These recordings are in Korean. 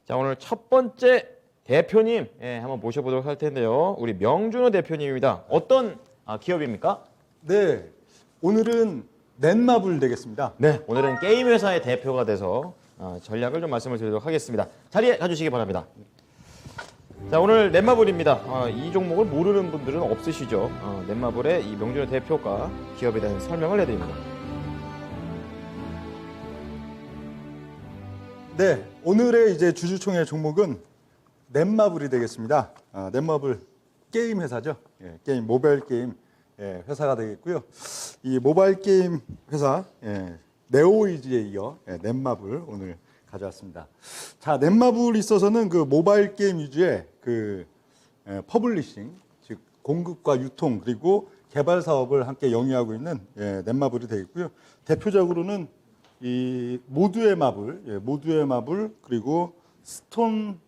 자, 오늘 첫 번째 대표님 한번 모셔보도록 할 텐데요. 우리 명준호 대표님입니다. 어떤 기업입니까? 네, 오늘은 넷마블 되겠습니다. 네, 오늘은 게임 회사의 대표가 돼서 전략을 좀 말씀을 드리도록 하겠습니다. 자리에 가주시기 바랍니다. 자, 오늘 넷마블입니다. 이 종목을 모르는 분들은 없으시죠? 넷마블의 이 명준호 대표가 기업에 대한 설명을 해드립니다. 네, 오늘의 이제 주주총회 종목은 넷마블이 되겠습니다. 넷마블 게임 회사죠. 예, 게임 모바일 게임 회사가 되겠고요. 이 모바일 게임 회사 네오이즈에 이어 넷마블 오늘 가져왔습니다. 자, 넷마블이 있어서는 그 모바일 게임 위주의 그 퍼블리싱, 즉 공급과 유통 그리고 개발 사업을 함께 영위하고 있는 넷마블이 되겠고요. 대표적으로는 이 모두의 마블 그리고 스톤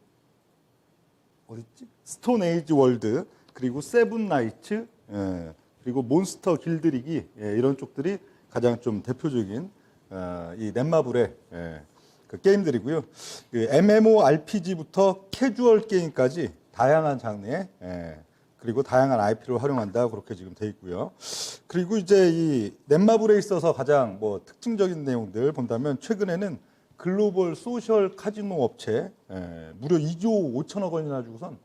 에이지 월드 그리고 세븐 나이츠 그리고 몬스터 길들이기 이런 쪽들이 가장 좀 대표적인 이 넷마블의 그 게임들이고요. 그 MMORPG부터 캐주얼 게임까지 다양한 장르의 그리고 다양한 IP를 활용한다 그렇게 지금 돼 있고요. 그리고 이제 이 넷마블에 있어서 가장 뭐 특징적인 내용들 본다면 최근에는 글로벌 소셜 카지노 업체 무려 2조 5천억 원이나 주고선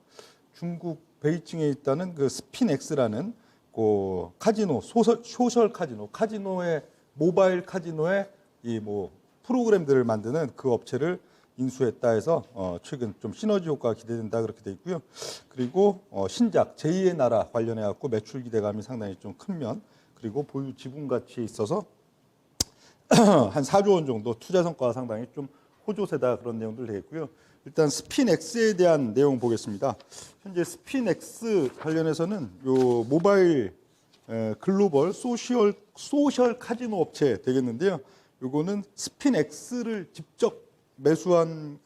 중국 베이징에 있다는 그 스핀X라는 그 카지노 소셜 카지노의 모바일 카지노의 이 뭐 프로그램들을 만드는 그 업체를 인수했다 해서 최근 좀 시너지 효과가 기대된다 그렇게 돼 있고요. 그리고 신작 제2의 나라 관련해 갖고 매출 기대감이 상당히 좀 큰 면, 그리고 보유 지분 가치에 있어서 한 4조 원 정도 투자 성과가 상당히 좀 호조세다 그런 내용들 되겠고요. 일단 스핀X에 대한 내용 보겠습니다. 현재 스핀X 관련해서는 요 모바일 글로벌 소셜 카지노 업체 되겠는데요. 요거는 스핀X를 직접 매수한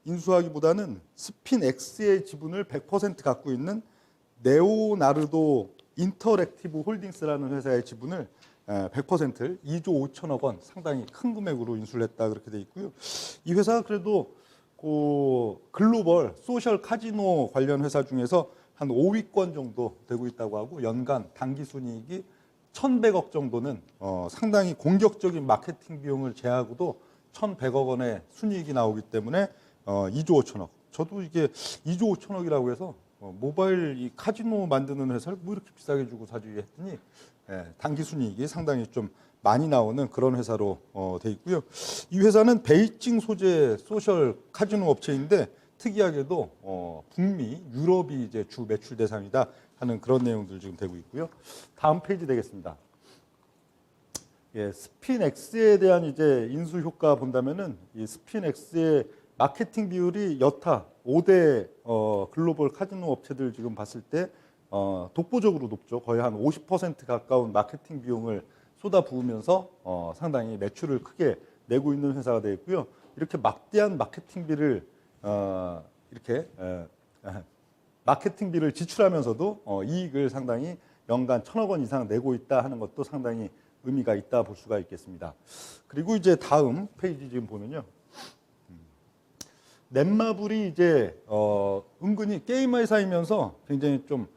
인수하기보다는 스핀X의 지분을 100% 갖고 있는 네오나르도 인터랙티브 홀딩스라는 회사의 지분을 100% 2조 5천억 원 상당히 큰 금액으로 인수를 했다 그렇게 돼 있고요. 이 회사가 그래도 그 글로벌 소셜 카지노 관련 회사 중에서 한 5위권 정도 되고 있다고 하고 연간 당기 순이익이 1,100억 정도는 상당히 공격적인 마케팅 비용을 제하고도 1,100억 원의 순이익이 나오기 때문에 2조 5천억. 저도 이게 2조 5천억이라고 해서 모바일 이 카지노 만드는 회사를 뭐 이렇게 비싸게 주고 사지 했더니 당기 순이익이 상당히 좀 많이 나오는 그런 회사로 돼 있고요. 이 회사는 베이징 소재 소셜 카지노 업체인데 특이하게도 북미, 유럽이 이제 주 매출 대상이다 하는 그런 내용들 지금 되고 있고요. 다음 페이지 되겠습니다. 스핀X에 대한 이제 인수 효과 본다면은 이 스핀X의 마케팅 비율이 여타 5대 글로벌 카지노 업체들 지금 봤을 때 독보적으로 높죠. 거의 한 50% 가까운 마케팅 비용을 쏟아부으면서 상당히 매출을 크게 내고 있는 회사가 되겠고요. 이렇게 막대한 마케팅비를 마케팅비를 지출하면서도 이익을 상당히 연간 1,000억 원 이상 내고 있다 하는 것도 상당히 의미가 있다 볼 수가 있겠습니다. 그리고 이제 다음 페이지 지금 보면요. 넷마블이 이제 은근히 게임 회사이면서 굉장히 좀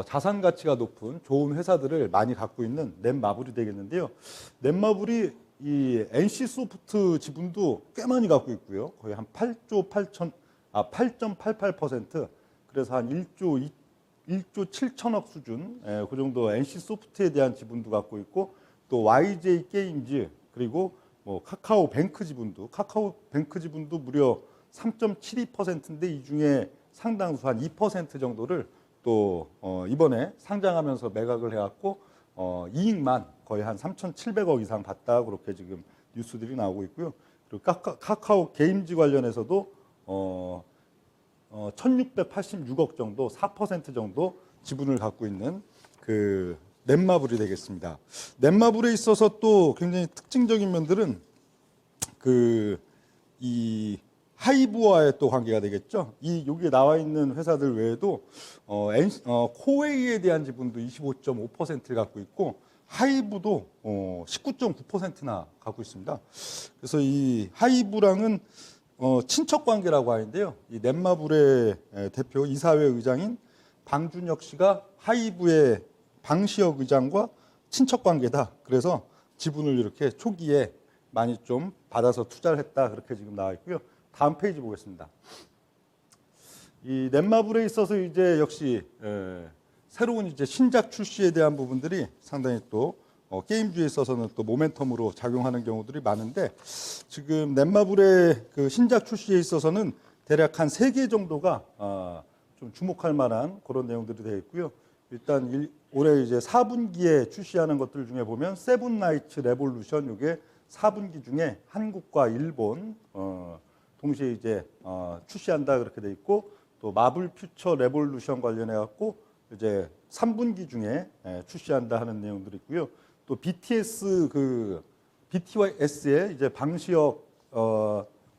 자산 가치가 높은 좋은 회사들을 많이 갖고 있는 넷마블이 되겠는데요. 넷마블이 이 NC 소프트 지분도 꽤 많이 갖고 있고요. 거의 한 8.88%. 그래서 한 1조 7천억 수준. 그 정도 NC 소프트에 대한 지분도 갖고 있고 또 YJ 게임즈 그리고 뭐 카카오뱅크 지분도 무려 3.72%인데 이 중에 상당수 한 2% 정도를 또 이번에 상장하면서 매각을 해갖고 이익만 거의 한 3,700억 이상 봤다 그렇게 지금 뉴스들이 나오고 있고요. 그리고 카카오 게임즈 관련해서도 1,686억 정도 4% 정도 지분을 갖고 있는 그 넷마블이 되겠습니다. 넷마블에 있어서 또 굉장히 특징적인 면들은 이 하이브와의 또 관계가 되겠죠. 이 여기에 나와 있는 회사들 외에도 코웨이에 대한 지분도 25.5%를 갖고 있고 하이브도 19.9%나 갖고 있습니다. 그래서 이 하이브랑은 친척 관계라고 하는데요. 이 넷마블의 대표 이사회 의장인 방준혁 씨가 하이브의 방시혁 의장과 친척 관계다. 그래서 지분을 이렇게 초기에 많이 좀 받아서 투자를 했다. 그렇게 지금 나와 있고요. 다음 페이지 보겠습니다. 이 넷마블에 있어서 이제 역시 새로운 이제 신작 출시에 대한 부분들이 상당히 또 게임주에 있어서는 또 모멘텀으로 작용하는 경우들이 많은데 지금 넷마블의 그 신작 출시에 있어서는 대략 한 3개 정도가 좀 주목할 만한 그런 내용들이 되어 있고요. 일단 올해 이제 4분기에 출시하는 것들 중에 보면 세븐나이츠 레볼루션 이게 4분기 중에 한국과 일본 동시에 이제 출시한다 그렇게 돼 있고 또 마블 퓨처 레볼루션 관련해 갖고 이제 3분기 중에 출시한다 하는 내용들이 있고요. 또 BTS BTS의 이제 방시혁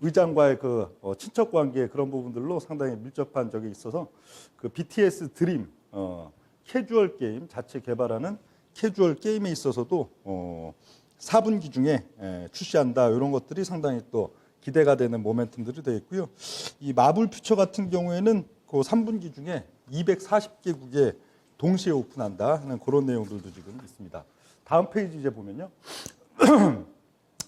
의장과의 그 친척 관계 그런 부분들로 상당히 밀접한 적이 있어서 그 BTS 드림 캐주얼 게임 자체 개발하는 캐주얼 게임에 있어서도 4분기 중에 출시한다 이런 것들이 상당히 또 기대가 되는 모멘텀들이 되어 있고요. 이 마블 퓨처 같은 경우에는 그 3분기 중에 240개국에 동시에 오픈한다 하는 그런 내용들도 지금 있습니다. 다음 페이지 이제 보면요.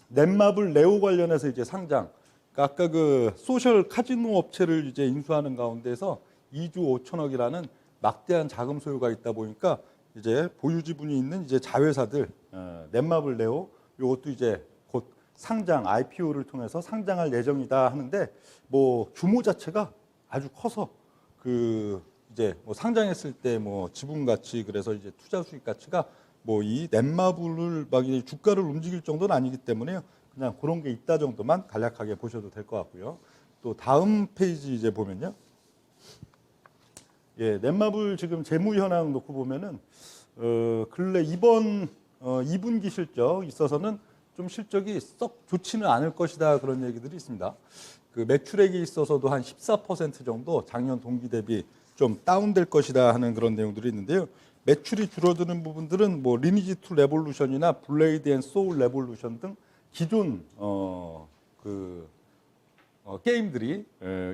넷마블 레오 관련해서 이제 상장. 그러니까 아까 그 소셜 카지노 업체를 이제 인수하는 가운데서 2조 5천억이라는 막대한 자금 소유가 있다 보니까 이제 보유 지분이 있는 이제 자회사들 넷마블 레오 이것도 이제 곧 상장 IPO를 통해서 상장할 예정이다 하는데 뭐 규모 자체가 아주 커서 그 이제 뭐 상장했을 때 뭐 지분 가치 그래서 이제 투자 수익 가치가 뭐 이 넷마블을 막 주가를 움직일 정도는 아니기 때문에요. 그냥 그런 게 있다 정도만 간략하게 보셔도 될 것 같고요. 또 다음 페이지 이제 보면요. 예, 넷마블 지금 재무 현황 놓고 보면은 근래 이번 2분기 실적 있어서는 좀 실적이 썩 좋지는 않을 것이다 그런 얘기들이 있습니다. 그 매출액이 있어서도 한 14% 정도 작년 동기 대비 좀 다운될 것이다 하는 그런 내용들이 있는데요. 매출이 줄어드는 부분들은 뭐 리니지 2 레볼루션이나 블레이드 앤 소울 레볼루션 등 기존 게임들이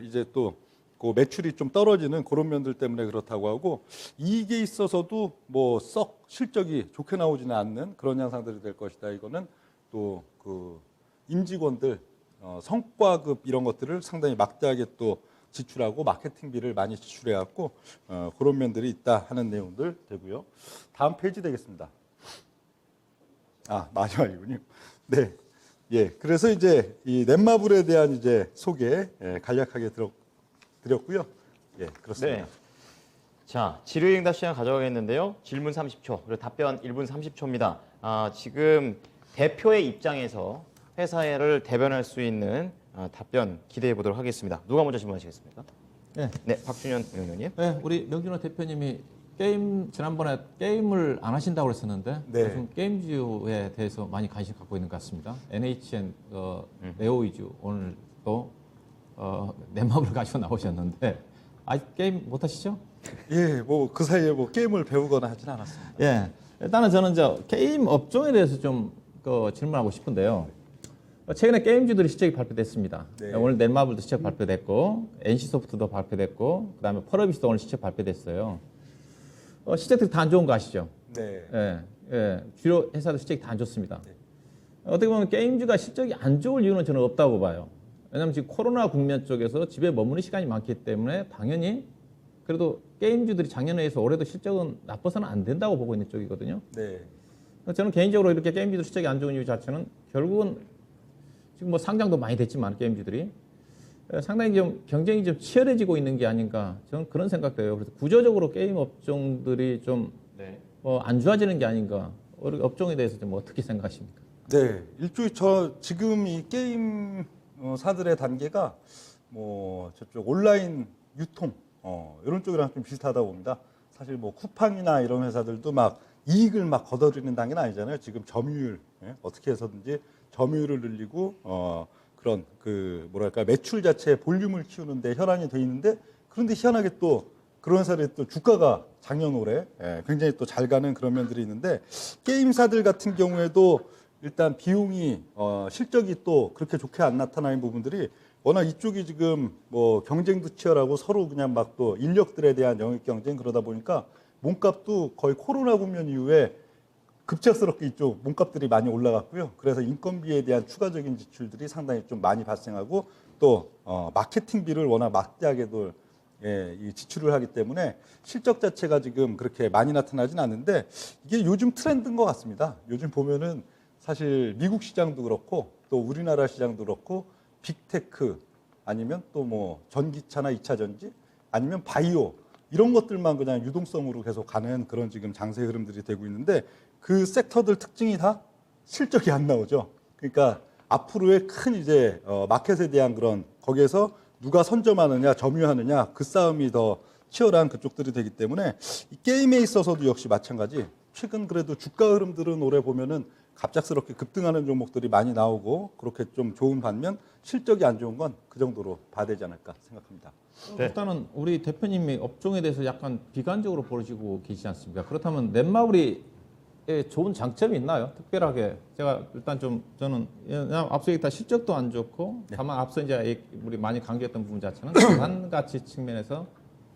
이제 또 그 매출이 좀 떨어지는 그런 면들 때문에 그렇다고 하고 이익에 있어서도 뭐 썩 실적이 좋게 나오지는 않는 그런 현상들이 될 것이다. 이거는 또 그 임직원들 성과급 이런 것들을 상당히 막대하게 또 지출하고 마케팅비를 많이 지출해 갖고 그런 면들이 있다 하는 내용들 되고요. 다음 페이지 되겠습니다. 아, 마지막이군요. 네. 예. 그래서 이제 이 넷마블에 대한 이제 소개 간략하게 드렸고요. 예, 그렇습니다. 네. 자, 질의응답 시간 가져가겠는데요. 질문 30초, 그리고 답변 1분 30초입니다. 지금 대표의 입장에서 회사를 대변할 수 있는 답변 기대해 보도록 하겠습니다. 누가 먼저 질문하시겠습니까? 네. 네, 박준현 위원님. 네, 우리 명준호 대표님이 지난번에 게임을 안 하신다고 그랬었는데 네. 요즘 게임주에 대해서 많이 관심 갖고 있는 것 같습니다. NHN 네오 위주 오늘 또 넷마블을 가지고 나오셨는데 아직 게임 못 하시죠? 예, 뭐 그 사이에 뭐 게임을 배우거나 하진 않았습니다. 예. 일단은 저는 게임 업종에 대해서 좀 질문하고 싶은데요. 최근에 게임주들이 실적이 발표됐습니다. 네. 오늘 넷마블도 실적 발표됐고, NC소프트도 발표됐고, 그다음에 펄어비스도 오늘 실적 발표됐어요. 실적들이 다 안 좋은 거 아시죠? 네. 예, 예. 주요 회사들 실적이 다 안 좋습니다. 어떻게 보면 게임주가 실적이 안 좋을 이유는 저는 없다고 봐요. 왜냐하면 지금 코로나 국면 쪽에서 집에 머무는 시간이 많기 때문에 당연히 그래도 게임주들이 작년에 비해서 올해도 실적은 나빠서는 안 된다고 보고 있는 쪽이거든요. 네. 저는 개인적으로 이렇게 게임주들 실적이 안 좋은 이유 자체는 결국은 지금 뭐 상장도 많이 됐지만 게임주들이 상당히 좀 경쟁이 좀 치열해지고 있는 게 아닌가 저는 그런 생각도 해요. 그래서 구조적으로 게임 업종들이 좀 안 좋아지는 게 아닌가 업종에 대해서 좀 어떻게 생각하십니까? 네. 일종의 지금 이 게임 사들의 단계가 뭐 저쪽 온라인 유통 이런 쪽이랑 좀 비슷하다고 봅니다. 사실 뭐 쿠팡이나 이런 회사들도 막 이익을 막 거둬들이는 단계는 아니잖아요. 지금 점유율 어떻게 해서든지 점유율을 늘리고 그런 그 뭐랄까 매출 자체 볼륨을 키우는데 혈안이 돼 있는데 그런데 희한하게 또 그런 회사들이 또 주가가 작년 올해 굉장히 또 잘 가는 그런 면들이 있는데 게임사들 같은 경우에도 일단 비용이 실적이 또 그렇게 좋게 안 나타나는 부분들이 워낙 이쪽이 지금 뭐 경쟁도 치열하고 서로 그냥 막 또 인력들에 대한 영역 경쟁 그러다 보니까 몸값도 거의 코로나 국면 이후에 급작스럽게 이쪽 몸값들이 많이 올라갔고요. 그래서 인건비에 대한 추가적인 지출들이 상당히 좀 많이 발생하고 또 마케팅비를 워낙 막대하게도 이 지출을 하기 때문에 실적 자체가 지금 그렇게 많이 나타나진 않는데 이게 요즘 트렌드인 것 같습니다. 요즘 보면은 사실 미국 시장도 그렇고 또 우리나라 시장도 그렇고 빅테크 아니면 또 뭐 전기차나 2차 전지 아니면 바이오 이런 것들만 그냥 유동성으로 계속 가는 그런 지금 장세 흐름들이 되고 있는데 그 섹터들 특징이 다 실적이 안 나오죠. 그러니까 앞으로의 큰 이제 마켓에 대한 그런 거기에서 누가 선점하느냐 점유하느냐 그 싸움이 더 치열한 그쪽들이 되기 때문에 이 게임에 있어서도 역시 마찬가지. 최근 그래도 주가 흐름들은 올해 보면은 갑작스럽게 급등하는 종목들이 많이 나오고 그렇게 좀 좋은 반면 실적이 안 좋은 건 그 정도로 봐야 되지 않을까 생각합니다. 네. 일단은 우리 대표님이 업종에 대해서 약간 비관적으로 보시고 계시지 않습니까? 그렇다면 넷마블이 좋은 장점이 있나요? 특별하게 제가 일단 좀 저는 그냥 앞서 얘기했다 실적도 안 좋고 다만 앞서 이제 우리 많이 강조했던 부분 자체는 자산 가치 측면에서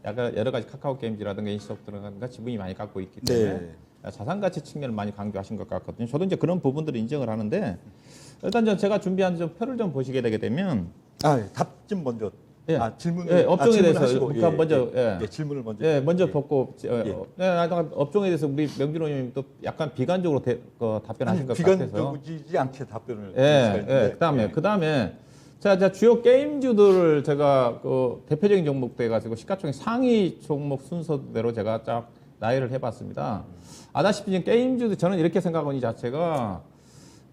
약간 여러 가지 카카오 게임즈라든가 인식업들과 지분이 많이 갖고 있기 때문에 자산 가치 측면을 많이 강조하신 것 같거든요. 저도 이제 그런 부분들을 인정을 하는데 일단 제가 준비한 좀 표를 좀 보시게 되게 되면 답 좀 먼저. 예. 질문을 업종에 대해서 하시고, 먼저 질문을 먼저. 먼저 벗고 업종에 대해서 우리 명진호 님이 또 약간 비관적으로 답변하신 것 같아서 비관적이지 않게 답변을. 그다음에 자 주요 게임주들을 제가 그 대표적인 종목 돼 가지고 시가총액 상위 종목 순서대로 제가 쫙 나열을 해봤습니다. 아다시피 지금 게임주들 저는 이렇게 생각하는 이 자체가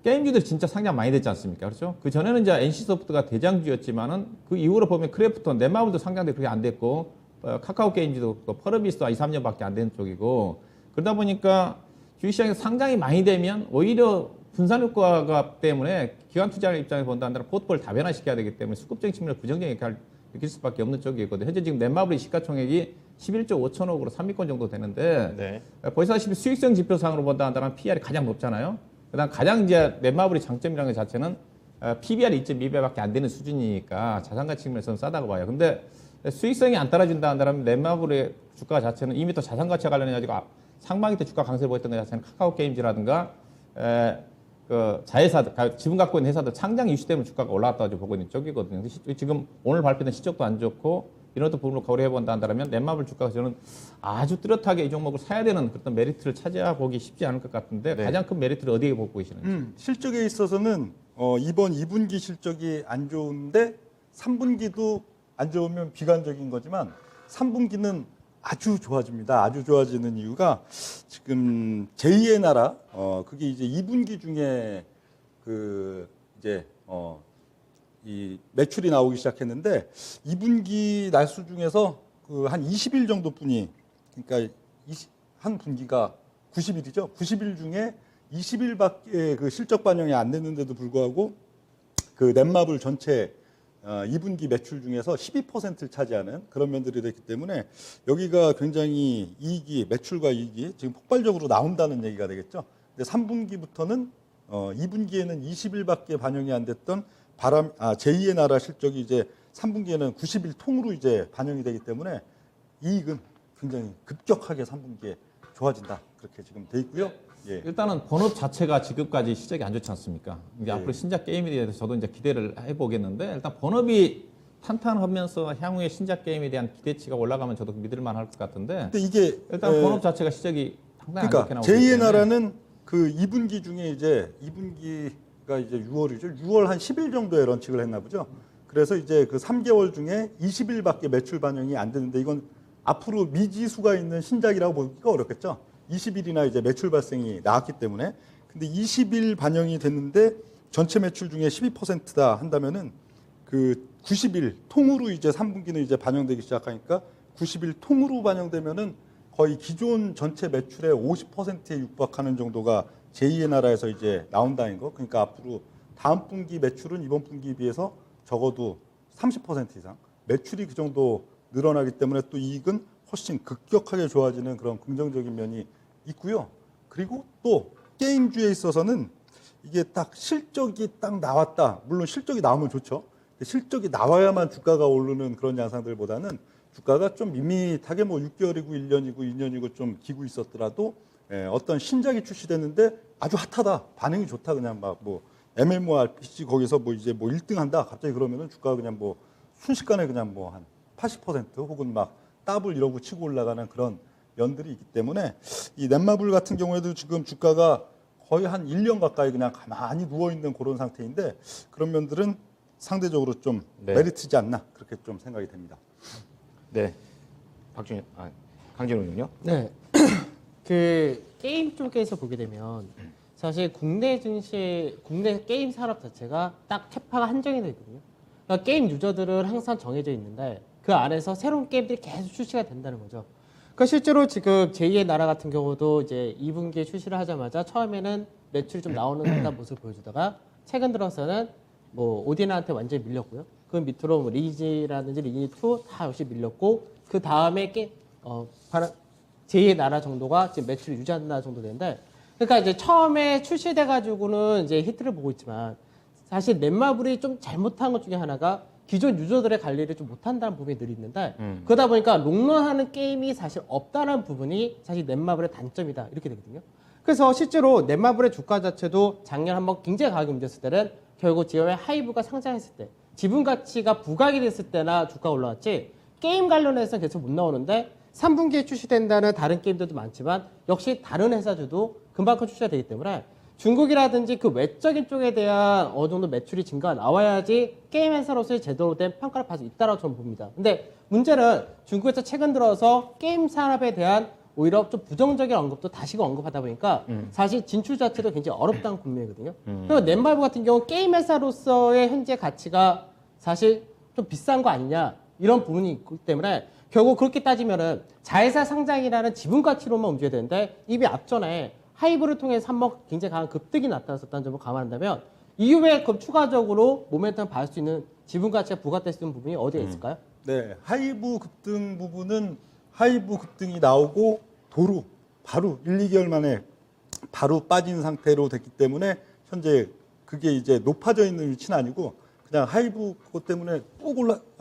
게임주들이 진짜 상장 많이 됐지 않습니까? 그렇죠? 그 전에는 이제 NC소프트가 대장주였지만은 그 이후로 보면 크래프톤, 넷마블도 상장도 그렇게 안 됐고, 카카오 게임즈도 펄어비스도 2, 3년밖에 안 되는 쪽이고, 그러다 보니까 주식시장에서 상장이 많이 되면 오히려 분산 효과가 때문에 기관 투자자 입장에서 본다면 포트폴리오를 다변화시켜야 되기 때문에 수급적인 측면에서 부정적인 역할을 느낄 수밖에 없는 쪽이거든요. 현재 지금 넷마블의 시가총액이 11조 5천억으로 3위권 정도 되는데, 보시다시피 수익성 지표상으로 본다면 PR이 가장 높잖아요. 그다음 가장 이제 넷마블의 장점이라는 것 자체는 PBR 2.2배밖에 안 되는 수준이니까 자산가치 측면에서는 싸다고 봐요. 근데 수익성이 안 따라준다 한다면 넷마블의 주가 자체는 이미 또 자산가치와 관련해가지고 상반기 때 주가 강세를 보였던 것 자체는 카카오 게임즈라든가 그 자회사들, 지분 갖고 있는 회사들 상장 이슈 때문에 주가가 올라갔다고 보고 있는 쪽이거든요. 지금 오늘 발표된 실적도 안 좋고 이런 또 부분을 고려해 본다 한다면 넷마블 주가가 저는 아주 뚜렷하게 이 종목을 사야 되는 그런 메리트를 찾아 보기 쉽지 않을 것 같은데 가장 큰 메리트를 어디에 보고 계시는지. 실적에 있어서는 이번 2분기 실적이 안 좋은데 3분기도 안 좋으면 비관적인 거지만 3분기는 아주 좋아집니다. 아주 좋아지는 이유가 지금 제2의 나라 그게 이제 2분기 중에 그 이제 이 매출이 나오기 시작했는데 2분기 날수 중에서 그 한 20일 정도뿐이 그러니까 한 분기가 90일이죠. 90일 중에 20일밖에 그 실적 반영이 안 됐는데도 불구하고 그 넷마블 전체 2분기 매출 중에서 12%를 차지하는 그런 면들이 됐기 때문에 여기가 굉장히 이익이 매출과 이익이 지금 폭발적으로 나온다는 얘기가 되겠죠. 근데 3분기부터는 2분기에는 20일밖에 반영이 안 됐던 제2의 나라 실적이 이제 3분기에는 90일 통으로 이제 반영이 되기 때문에 이익은 굉장히 급격하게 3분기에 좋아진다. 그렇게 지금 돼 있고요. 예. 일단은 본업 자체가 지금까지 실적이 안 좋지 않습니까? 이제 예. 앞으로 신작 게임에 대해서 저도 이제 기대를 해보겠는데 일단 본업이 탄탄하면서 향후에 신작 게임에 대한 기대치가 올라가면 저도 믿을 만할 것 같은데 근데 이게 일단 본업 자체가 실적이 상당히 안 좋게 그러니까 나오고 제2의 있기 나라는 그 2분기 중에 이제 2분기가 이제 6월이죠. 6월 한 10일 정도에 런칭을 했나 보죠. 그래서 이제 그 3개월 중에 20일밖에 매출 반영이 안 되는데 이건 앞으로 미지수가 있는 신작이라고 보기가 어렵겠죠. 20일이나 이제 매출 발생이 나왔기 때문에. 근데 20일 반영이 됐는데 전체 매출 중에 12%다 한다면은 그 90일 통으로 이제 3분기는 이제 반영되기 시작하니까 90일 통으로 반영되면은 거의 기존 전체 매출의 50%에 육박하는 정도가 제2의 나라에서 이제 나온다는 거. 그러니까 앞으로 다음 분기 매출은 이번 분기에 비해서 적어도 30% 이상 매출이 그 정도 늘어나기 때문에 또 이익은 훨씬 급격하게 좋아지는 그런 긍정적인 면이 있고요. 그리고 또 게임주에 있어서는 이게 딱 실적이 딱 나왔다. 물론 실적이 나오면 좋죠. 실적이 나와야만 주가가 오르는 그런 양상들보다는 주가가 좀 밋밋하게 뭐 6개월이고 1년이고 2년이고 좀 기고 있었더라도 어떤 신작이 출시됐는데 아주 핫하다, 반응이 좋다, 그냥 막 뭐 MMORPG 거기서 뭐 이제 뭐 1등 한다, 갑자기 그러면은 주가가 그냥 뭐 순식간에 그냥 뭐 한 80% 혹은 막 더블 이러고 치고 올라가는 그런 면들이 있기 때문에 이 넷마블 같은 경우에도 지금 주가가 거의 한 1년 가까이 그냥 가만히 누워 있는 그런 상태인데 그런 면들은 상대적으로 좀 네. 메리트지 않나 그렇게 좀 생각이 됩니다. 네. 강진웅님요? 네. 그 게임 쪽에서 보게 되면 사실 국내 게임 산업 자체가 딱 캐파가 한정이 되어 있거든요. 그러니까 게임 유저들은 항상 정해져 있는데 그 안에서 새로운 게임들이 계속 출시가 된다는 거죠. 그러니까 실제로 지금 제2의 나라 같은 경우도 이제 2분기에 출시를 하자마자 처음에는 매출이 좀 나오는 듯한 모습을 보여주다가 최근 들어서는 뭐 오디나한테 완전히 밀렸고요. 그 밑으로 뭐 리지라든지 리지2 다 역시 밀렸고 그 다음에 제2의 나라 정도가 지금 매출을 유지한다 정도 되는데 그러니까 이제 처음에 출시돼 가지고는 이제 히트를 보고 있지만 사실 넷마블이 좀 잘못한 것 중에 하나가 기존 유저들의 관리를 좀 못한다는 부분이 늘 있는데 그러다 보니까 롱런하는 게임이 사실 없다는 부분이 사실 넷마블의 단점이다 이렇게 되거든요. 그래서 실제로 넷마블의 주가 자체도 작년 한번 굉장히 가격이 문제였을 때는 결국 지금의 하이브가 상장했을 때 지분 가치가 부각이 됐을 때나 주가가 올라왔지 게임 관련해서는 계속 못 나오는데 3분기에 출시된다는 다른 게임들도 많지만 역시 다른 회사들도 금방큼 출시가 되기 때문에 중국이라든지 그 외적인 쪽에 대한 어느 정도 매출이 증가가 나와야지 게임 회사로서의 제대로 된 평가를 받을 수 있다고 저는 봅니다. 근데 문제는 중국에서 최근 들어서 게임 산업에 대한 오히려 좀 부정적인 언급도 다시금 언급하다 보니까 사실 진출 자체도 굉장히 어렵다는 국면이거든요. 그리고 넷마블 같은 경우 게임 회사로서의 현재 가치가 사실 좀 비싼 거 아니냐 이런 부분이 있기 때문에 결국 그렇게 따지면은 자회사 상장이라는 지분 가치로만 움직여야 되는데 이미 앞전에 하이브를 통해서 한번 굉장히 강한 급등이 나타났었다는 점을 감안한다면 이후에 그럼 추가적으로 모멘텀을 받을 수 있는 지분 가치가 부과될 수 있는 부분이 어디에 있을까요? 네, 하이브 급등 부분은 하이브 급등이 나오고 도로 바로 1, 2개월 만에 바로 빠진 상태로 됐기 때문에 현재 그게 이제 높아져 있는 위치는 아니고 그냥 하이브 그것 때문에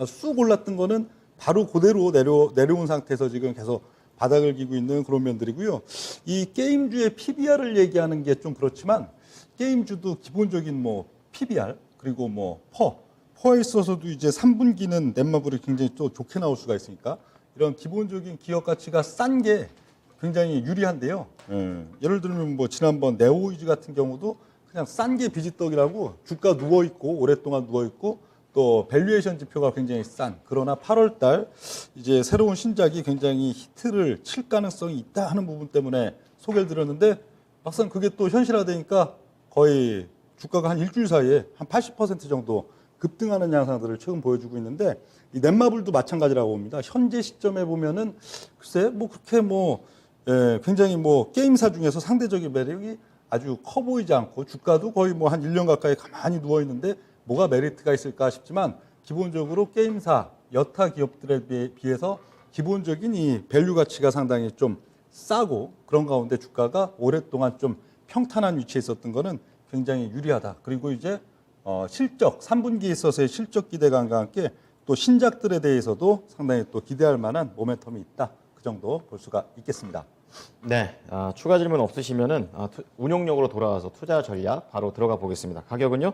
쑥 올랐던 거는 바로 그대로 내려온 상태에서 지금 계속 바닥을 기고 있는 그런 면들이고요. 이 게임주의 PBR을 얘기하는 게 좀 그렇지만 게임주도 기본적인 뭐 PBR 그리고 뭐 퍼에 있어서도 이제 3분기는 넷마블이 굉장히 또 좋게 나올 수가 있으니까 이런 기본적인 기업 가치가 싼 게 굉장히 유리한데요. 예를 들면 뭐 지난번 네오이즈 같은 경우도 그냥 싼 게 비지떡이라고 주가 누워 있고 오랫동안 누워 있고 또 밸류에이션 지표가 굉장히 싼 그러나 8월 달 이제 새로운 신작이 굉장히 히트를 칠 가능성이 있다 하는 부분 때문에 소개를 드렸는데 막상 그게 또 현실화되니까 거의 주가가 한 일주일 사이에 한 80% 정도 급등하는 양상들을 최근 보여주고 있는데 이 넷마블도 마찬가지라고 봅니다. 현재 시점에 보면은 글쎄 뭐 그렇게 뭐 굉장히 뭐 게임사 중에서 상대적인 매력이 아주 커 보이지 않고 주가도 거의 뭐 한 1년 가까이 가만히 누워 있는데 뭐가 메리트가 있을까 싶지만 기본적으로 게임사 여타 기업들에 비해서 기본적인 이 밸류 가치가 상당히 좀 싸고 그런 가운데 주가가 오랫동안 좀 평탄한 위치에 있었던 거는 굉장히 유리하다. 그리고 이제 실적 3분기에 있어서의 실적 기대감과 함께 또 신작들에 대해서도 상당히 또 기대할 만한 모멘텀이 있다. 그 정도 볼 수가 있겠습니다. 네. 추가 질문 없으시면은 운용력으로 돌아와서 투자 전략 바로 들어가 보겠습니다. 가격은요?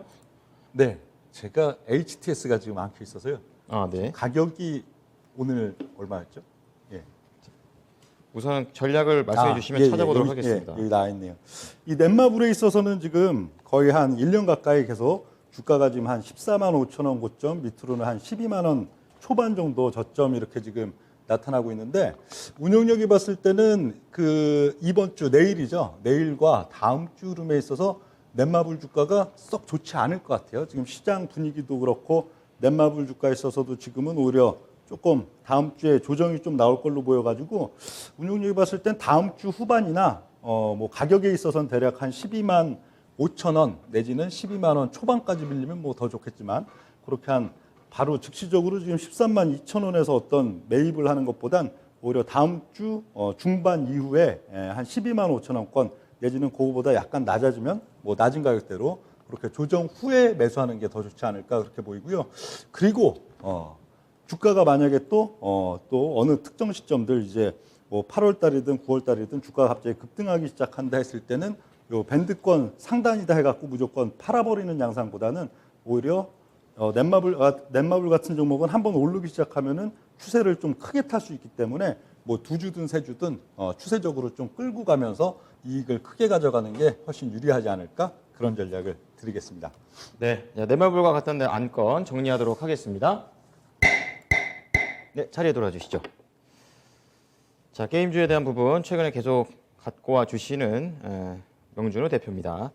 네, 제가 HTS가 지금 안 켜 있어서요. 네. 가격이 오늘 얼마였죠? 예. 우선 전략을 말씀해 주시면 찾아보도록 하겠습니다. 여기 나와 있네요. 이 넷마블에 있어서는 지금 거의 한 1년 가까이 계속 주가가 지금 한 14만 5천 원 고점 밑으로는 한 12만 원 초반 정도 저점 이렇게 지금 나타나고 있는데 운영력이 봤을 때는 그 이번 주 내일이죠. 내일과 다음 주 흐름에 있어서 넷마블 주가가 썩 좋지 않을 것 같아요. 지금 시장 분위기도 그렇고 넷마블 주가에 있어서도 지금은 오히려 조금 다음 주에 조정이 좀 나올 걸로 보여가지고 운용력이 봤을 땐 다음 주 후반이나 뭐 가격에 있어서는 대략 한 12만 5천 원 내지는 12만 원 초반까지 빌리면 뭐 더 좋겠지만 그렇게 한 바로 즉시적으로 지금 13만 2천 원에서 어떤 매입을 하는 것보단 오히려 다음 주 중반 이후에 한 12만 5천 원권 내지는 그거보다 약간 낮아지면 뭐 낮은 가격대로 그렇게 조정 후에 매수하는 게 더 좋지 않을까 그렇게 보이고요. 그리고 주가가 만약에 또 어느 특정 시점들 이제 뭐 8월 달이든 9월 달이든 주가가 갑자기 급등하기 시작한다 했을 때는 요 밴드권 상단이다 해갖고 무조건 팔아버리는 양상보다는 오히려 넷마블 같은 종목은 한번 오르기 시작하면은 추세를 좀 크게 탈 수 있기 때문에 뭐 두 주든 세 주든 추세적으로 좀 끌고 가면서 이익을 크게 가져가는 게 훨씬 유리하지 않을까 그런 전략을 드리겠습니다. 네, 넷마블과 같은 안건 정리하도록 하겠습니다. 네, 자리에 돌아주시죠. 자, 게임주에 대한 부분 최근에 계속 갖고 와 주시는 명준우 대표입니다.